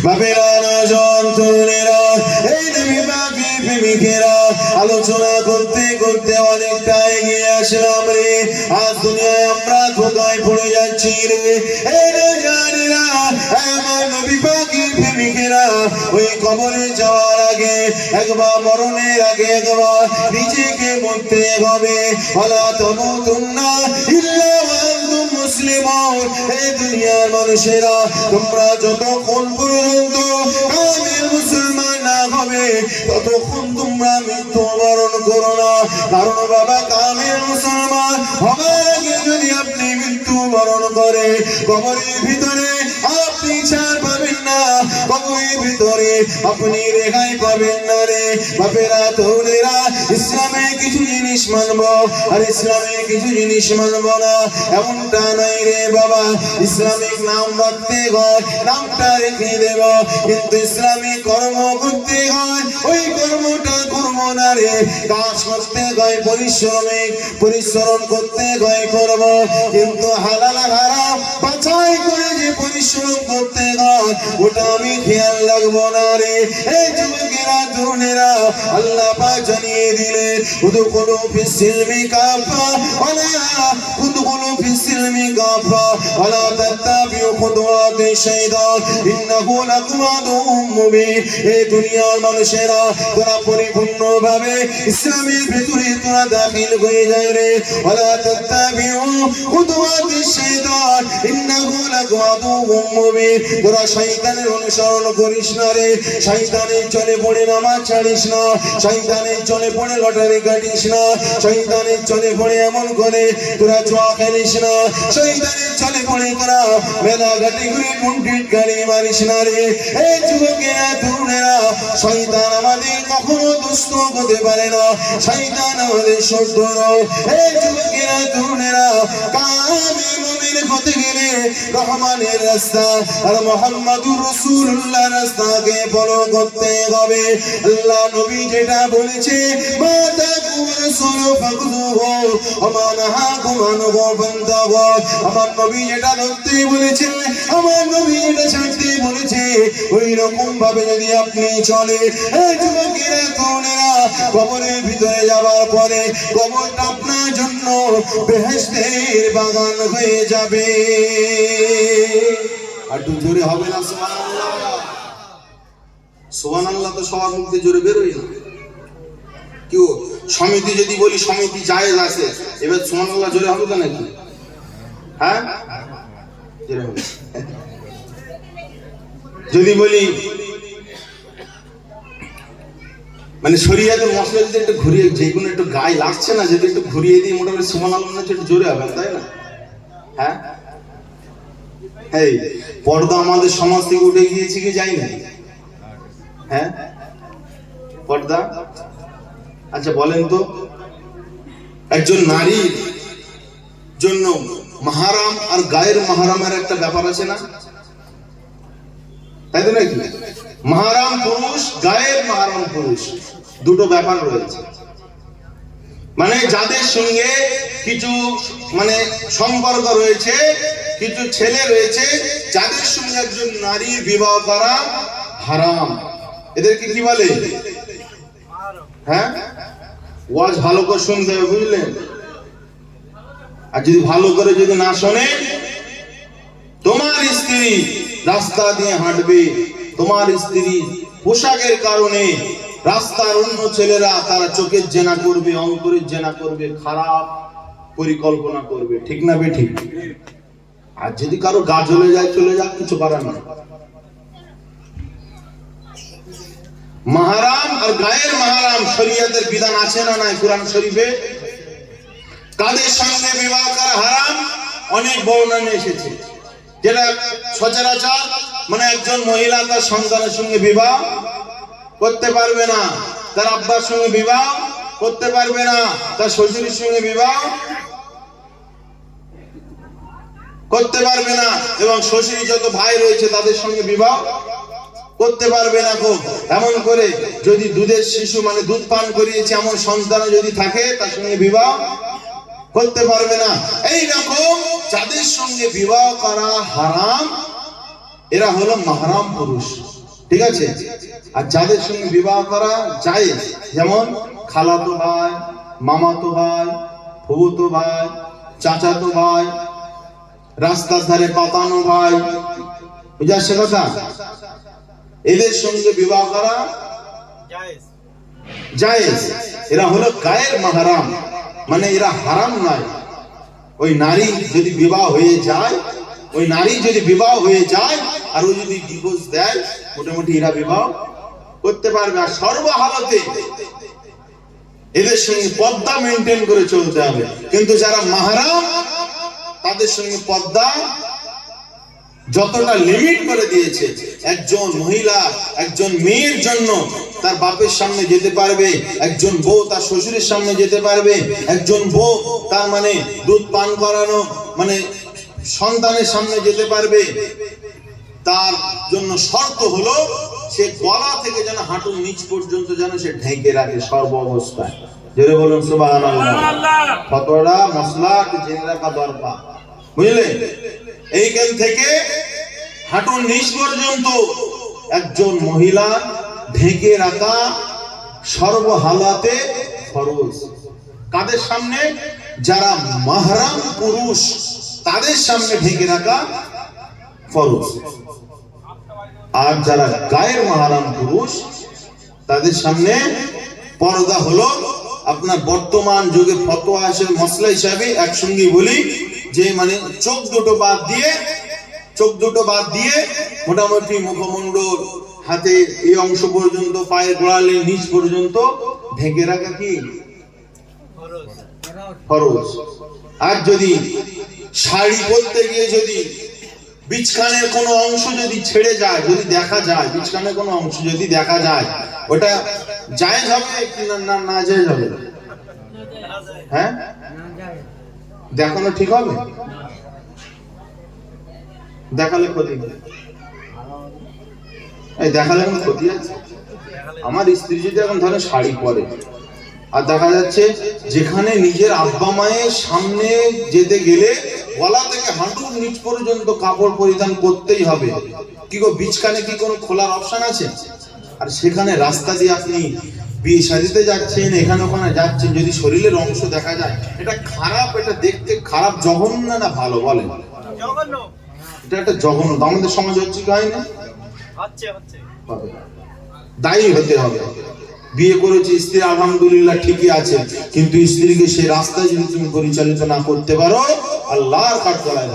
বাপেরা নজন তরুণেরা এই নবী পাকের প্রেমিকেরা আলোচনা করতে করতে অনেকটা এগিয়ে আসলাম রে। আজ দুনিয়ায় আমরা ধোকায় পড়ে যাচ্ছি রে। এই নজানেরা আমার নবী পাকের প্রেমিকেরা ওই কবরে যাওয়ার আগে একবার মরণের আগে একবার নিজেকে মরতে হবে। ওয়ালা তামুতুন্না ইল্লা ওয়া আনতুম মুসলিমুন। এই দুনিয়ার মানুষেরা তোমরা যতক্ষণ পর্যন্ত কামিল মুসলমান না হবে ততক্ষণ তোমরা মৃত্যুবরণ করো না। কারণ বাবা কামিল মুসলমান হবার আগে যদি আপনি মৃত্যুবরণ করে কবরের ভিতরে আপনি ছাড় পাবেন না, কবরের ভিতরে আপনি রেহাই পাবেন না রে। বাপেরা তরুণেরা ইসলামের কিছু জিনিস মানবো আর ইসলামের কিছু জিনিস মানবো না এমনটা নাই রে বাবা। ইসলামিক নাম রাখতে হয় নামটা রেখে দেব, কিন্তু ইসলামিক কর্ম করতে হয় ওই কর্মটা করব না রে। কাজ করতে হয় পরিশ্রম করতে হয় করব, কিন্তু হালাল হারাম বাছাই করে যে পরিশ্রম করতে হয় ওটা আমি খেয়াল রাখবো না রে। এই যুবকেরা তরুণেরা আল্লাহ পাক জানিয়ে দিলেন উদখুলু ফিস সিলমি কাফা ওয়ালা উদখুলু ফিস সিলমি কাফা ওয়ালা তাত্তাবিউ খুতুওয়াতি শাইতান ইন্নাহু লাকুম আদুউম মুবিন। এই দুনিয়ার মানুষেরা তোরা পরিপূর্ণভাবে ইসলামের ভিতরে তোরা দাখিল হয়ে যায় রে। ওয়ালা তাত্তাবিউ খুতুওয়াতি শাইতান ইন্নাহু লাকুম আদুউম মুবিন। তোরা শয়তানের অনুসরণ করিস না রে। শয়তানের চলে পড়ে নামাজ ছাড়িস না, শয়তানের চলে পড়ে লটারি কাটিস না, শয়তানের চলে পড়ে এমন করে তোরা জুয়া খেলিস না, শয়তানের চলে পড়ে তোরা মেলা ঘাটি ঘুরে কুন্ঠিত গাড়ি মারিস না রে। এই যুবকেরা তরুণেরা শয়তান আমাদের কখনো দুষ্ট হতে পারে না, শয়তান আমাদের শত্রু। এই যুবকেরা তরুণেরা কামিল মুমিন হতে গেলে রহমানের রাস্তা আর মুহাম্মাদুর রাসূলুল্লাহর রাস্তাকে ফলো করতে হবে। আল্লাহ নবী যেটা বলেছে মা তাকুম রাসূলু ফাকুযুহু ওয়া মা নাহাকুম আনহু ফান্তাহু। আমার নবী যেটা ধরতে বলেছে, আমার নবী যেটা ছাড়তে বলেছে ওই রকম ভাবে যদি আপনি চলে এই যুবকেরা তরুণেরা কবরের ভিতরে যাবার পরে কবরটা আপনার জন্য বেহেশতের বাগান হয়ে যাবে। আর একটু জোরে হবে না সুবহানাল্লাহ? সুবহানাল্লাহ তো সবার মুখে জোরে বেরোয় না। কেউ সমিতি যদি বলি সমিতি জায়েজ আছে, এবার সুবহানাল্লাহ জোরে হবে তো নাকি? হ্যাঁ জোরে হবে। যদি বলি মানে শরীয়তের মশলা যদি একটু ঘুরিয়ে যে কোনো একটু গায়ে লাগছে না, যদি একটু ঘুরিয়ে দিই মোটামুটি সুবহানাল্লাহ মনে হচ্ছে একটু জোরে হবে, তাই না? হ্যাঁ এই পর্দা আমাদের সমাজ থেকে উঠে গিয়েছে কি যাই না? হ্যাঁ পর্দা। আচ্ছা বলেন তো, একজন নারীর জন্য মাহারাম আর গায়ের মাহারামের একটা ব্যাপার আছে না, তাই তো নাকি? মাহারাম পুরুষ, গায়ের মাহারাম পুরুষ, দুটো ব্যাপার রয়েছে। মানে যাদের সঙ্গে কিছু মানে সম্পর্ক রয়েছে, কিছু ছেলে রয়েছে যাদের সঙ্গে একজন নারীর বিবাহ করা হারাম, এদেরকে কি বলে? হ্যাঁ ওয়াজ ভালো করে শুনতে হবে, বুঝলেন? আর যদি ভালো করে যদি না শোনে, তোমার স্ত্রী রাস্তা দিয়ে হাঁটবে, তোমার স্ত্রী পোশাকের কারণে রাস্তার অন্য ছেলেরা তারা চোখের জেনা করবে, অন্তরের জেনা করবে, খারাপ পরিকল্পনা করবে, ঠিক না বে ঠিক? আর যদি কারো গা জ্বলে যায় চলে যাক, কিছু করার না। মাহারাম আর গায়ের মাহারাম শরীয়তের বিধান আছে না নাই কুরআন শরীফে? কাদের সঙ্গে বিবাহ করা হারাম অনেক বর্ণনা এসেছে, যেটা সচরাচর মানে একজন মহিলা তার সন্তানের সঙ্গে বিবাহ করতে পারবে না, তার আব্বার সঙ্গে বিবাহ করতে পারবে না, তার শ্বশুরের সঙ্গে বিবাহ করতে পারবে না, এবং শ্বশুর যত ভাই রয়েছে তাদের সঙ্গে বিবাহ করতে পারবে না। এমন করে যদি দুধের শিশু মানে দুধ পান করিয়েছে এমন সন্তান যদি থাকে তার সঙ্গে বিবাহ করতে পারবে না। এই রকম যাদের সঙ্গে বিবাহ করা হারাম এরা হলো মাহরাম পুরুষ, ঠিক আছে। আর যাদের সঙ্গে বিবাহ করা জায়েজ, যেমন খালাতো ভাই, মামাতো ভাই, ফুফুতো ভাই, চাচাতো ভাই, রাস্তার ধারে পাতানো ভাই, বুঝে আসছে কথা? এদের সঙ্গে বিবাহ করা জায়েজ। এরা হলো গায়ের মাহরাম, মানে এরা হারাম নয়। ওই নারী যদি বিবাহ হয়ে যায়, ওই নারী যদি বিবাহ হয়ে যায় আর ও যদি ডিভোর্স দেয়, মোটামুটি এরা বিবাহ করতে পারবে। আর সর্বহালতে এদের সঙ্গে পর্দা মেনটেন করে চলতে হবে। কিন্তু যারা মাহরাম তাদের সঙ্গে পর্দা যতটা লিমিট করে দিয়েছে, একজন মহিলা একজন মেয়ের জন্য তার বাপের সামনে যেতে পারবে, একজন বউ তার শ্বশুরের সামনে যেতে পারবে, একজন বউ তার মানে দুধ পান করানো মানে সন্তানের সামনে যেতে পারবে। তার জন্য শর্ত হলো সে গলা থেকে যেন হাঁটুর নিচ পর্যন্ত যেন সে ঢেকে রাখে সর্ব অবস্থায়। জোরে বলুন সুবহানাল্লাহ। ফতোয়া মশলা জেনে রাখা দরকার, বুঝলে? এইখান থেকে হাঁটুর নিচ পর্যন্ত একজন মহিলা ঢেকে রাখা সর্বহালাতে ফরজ। কাদের সামনে? যারা মাহরাম পুরুষ তাদের সামনে ঢেকে রাখা ফরজ। আর যারা গায়ের মাহরাম পুরুষ তাদের সামনে পর্দা হলো আপনার বর্তমান যুগে ফতোয়া আছে মশলা হিসাবে একসঙ্গে বলি যে মানে চোখ দুটো বাদ দিয়ে মোটামুটি মুখমণ্ডল, হাতে এই অংশ পর্যন্ত, পায়ের গোড়ালির নিচ পর্যন্ত ঢেকে রাখা কি ফরজ। আর যদি শাড়ি পরতে গিয়ে যদি বিছখানের কোনো অংশ যদি ছেড়ে যায়, যদি দেখা যায়, বিছখানের কোনো অংশ যদি দেখা যায়, ওটা জায়েজ হবে না না জায়েজ হবে? হ্যাঁ, দেখানো ঠিক হবে? দেখালে ক্ষতি, এই দেখালে কোনো ক্ষতি আছে? আমার স্ত্রী যদি এখন ধরেন শাড়ি পরে আর দেখা যাচ্ছে যেখানে নিজের আব্বা মায়ের সামনে যেতে গেলে গলা থেকে হাঁটুর নিচ পর্যন্ত কাপড় পরিধান করতেই হবে, কি গো বিছখানে কি কোনো খোলার অপশন আছে? আর সেখানে রাস্তা দিয়ে আপনি বিয়ে শাদিতে যাচ্ছেন, এখানে ওখানে যাচ্ছেন, যদি শরীরের অংশ দেখা যায়, এটা খারাপ, এটা দেখতে খারাপ, জঘন্য না ভালো বলেন? এটা একটা জঘন্য। আমাদের সমাজ হচ্ছে কি হয় না? দায়ী হতে হবে। বিয়ে করেছে স্ত্রী আলহামদুলিল্লাহ ঠিকই আছে, কিন্তু স্ত্রীকে সেই রাস্তায় যদি তুমি পরিচালিত না করতে পারো, আল্লাহর কাঠগড়ায়